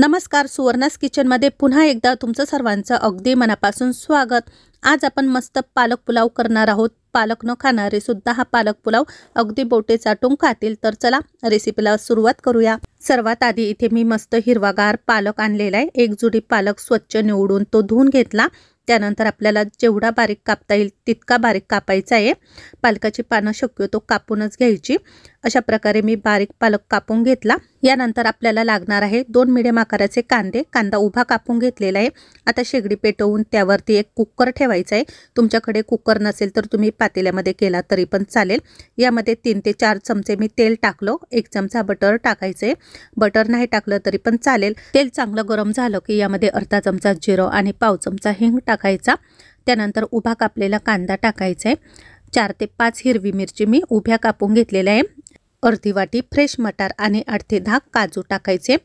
नमस्कार, सुवर्णास किचनमध्ये पुन्हा एकदा तुमचं सर्वांचं अगदी मनापासून स्वागत। आज आपण मस्त पालक पुलाव करणार आहोत। पालक न खाणारे सुद्धा हा पालक पुलाव अगदी बोटे चाटून खातील। तर चला रेसिपीला सुरुवात करूया। सर्वात आधी इथे मी मस्त हिरवागार पालक आणलेला आहे। एक जुडी पालक स्वच्छ निवडून तो धुवून घेतला। त्यानंतर आपल्याला जेवढा बारीक कापता येईल तितका बारीक कापायचा आहे। पालकाची पानं शक्यतो कापूनच घ्यायची। अशा प्रकारे मी बारीक पालक कापून घेतला। यानंतर आपल्याला लागणार आहे 2 मीडियम आकाराचे कांदे। कांदा उभा कापून घेतलेला आहे। आता शेगडी पेटवून त्यावरती एक कुकर ठेवायचा आहे। तुमच्याकडे कुकर नसेल तर तुम्ही पातेल्यामध्ये केला तरी पण चालेल। यामध्ये 3 ते 4 चमचे मी तेल टाकलो। 1 चमचा बटर टाकायचे। बटर नाही टाकलं तरी पण चालेल। तेल चांगलं गरम झालं की यामध्ये अर्धा चमचा जिरं आणि पाव चमचा हिंग टाकायचा। त्यानंतर उभा कापलेला कांदा टाकायचा आहे। 4 ते 5 हिरवी मिरची मी उभ्या कापून घेतलेल्या आहे। अर्धी वाटी फ्रेश मटार आणि 8 ते 10 काजू टाकायचे।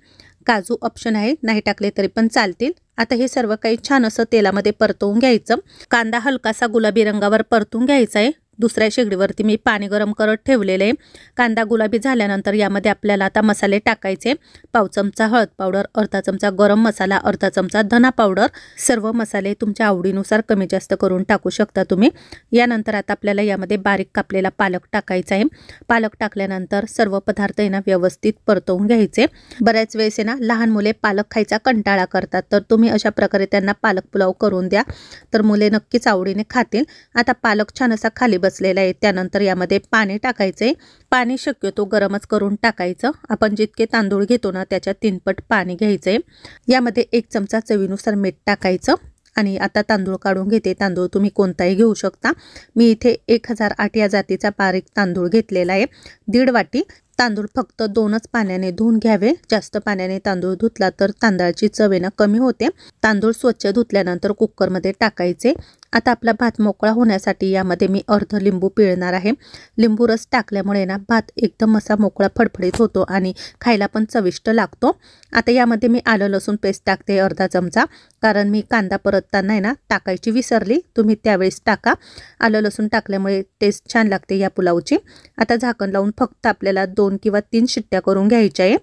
काजू ऑप्शन आहे, नाही टाकले तरी पण चालतील। आता हे सर्व काही छान असं तेलामध्ये परतवून घ्यायचं। कांदा हलकासा गुलाबी रंगावर परतून घ्यायचा आहे। दुसऱ्या शेगडीवरती मी पाणी गरम करत ठेवलेले आहे। कांदा गुलाबी झाल्यानंतर यामध्ये आपल्याला आता मसाले टाकायचे। पाव चमचा हळद पावडर, अर्धा चमचा गरम मसाला, अर्धा चमचा धना पावडर। सर्व मसाले तुमच्या आवडीनुसार कमी जास्त करून टाकू शकता तुम्ही। यानंतर आता आपल्याला यामध्ये बारीक कापलेला पालक टाकायचा आहे। पालक टाकल्यानंतर सर्व पदार्थ आहे ना व्यवस्थित परतवून घ्यायचे। बऱ्याच वेळेस आहे ना लहान मुले पालक खायचा कंटाळा करतात, तर तुम्ही अशा प्रकारे त्यांना पालक पुलाव करून द्या, तर मुले नक्कीच आवडीने खातील। आता पालक छान असा खाली बसलेला आहे। त्यानंतर यामध्ये पाणी टाकायचे। पाणी शक्यतो गरमच करून टाकायचं। आपण जितके तांदूळ घेतो ना त्याच्या 3 पट पाणी घ्यायचे। यामध्ये 1 चमचा चवीनुसार मीठ टाकायचं आणि आता तांदूळ काढून घेते। तांदूळ तुम्ही कोणताही घेऊ शकता। मी इथे 1008 या जातीचा बारीक तांदूळ घेतलेला आहे। 1.5 वाटी तांदूळ फक्त 2च पाण्याने धुवून घ्यावे। जास्त पाण्याने तांदूळ धुतला तर तांदळाची चव आहे ना कमी होते। तांदूळ स्वच्छ धुतल्यानंतर कुकरमध्ये टाकायचे। आता आपला भात मोकळा होण्यासाठी यामध्ये मी अर्ध लिंबू पिळणार आहे। लिंबू रस टाकल्यामुळे ना भात एकदम असा मोकळा फडफडीत होतो आणि खायला पण चविष्ट लागतो। आता यामध्ये मी आलं लसूण पेस्ट टाकते अर्धा चमचा, कारण मी कांदा परतताना आहे ना टाकायची विसरली। तुम्ही त्यावेळेस टाका। आलं लसूण टाकल्यामुळे टेस्ट छान लागते या पुलावची। आता झाकण लावून फक्त आपल्याला 2 किंवा 3 शिट्ट्या करून घ्यायच्या आहे।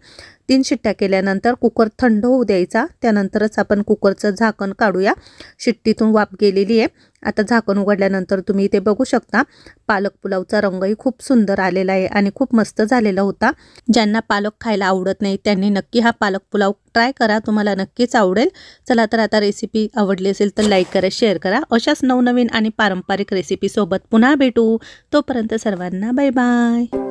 3 शिट्ट्या केल्यानंतर कुकर थंड होऊ द्यायचा। त्यानंतरच आपण कुकरचं झाकण काढूया। शिट्टीतून वाफ गेलेली आहे। आता झाकण उघडल्यानंतर तुम्ही इथे बघू शकता पालक पुलावचा रंगही खूप सुंदर आलेला आहे आणि खूप मस्त झालेला होता। ज्यांना पालक खायला आवडत नाही त्यांनी नक्की हा पालक पुलाव ट्राय करा, तुम्हाला नक्कीच आवडेल। चला तर आता रेसिपी आवडली असेल तर लाईक करा, शेअर करा। अशाच नवनवीन आणि पारंपरिक रेसिपी सोबत पुन्हा भेटू। तोपर्यंत सर्वांना बाय बाय।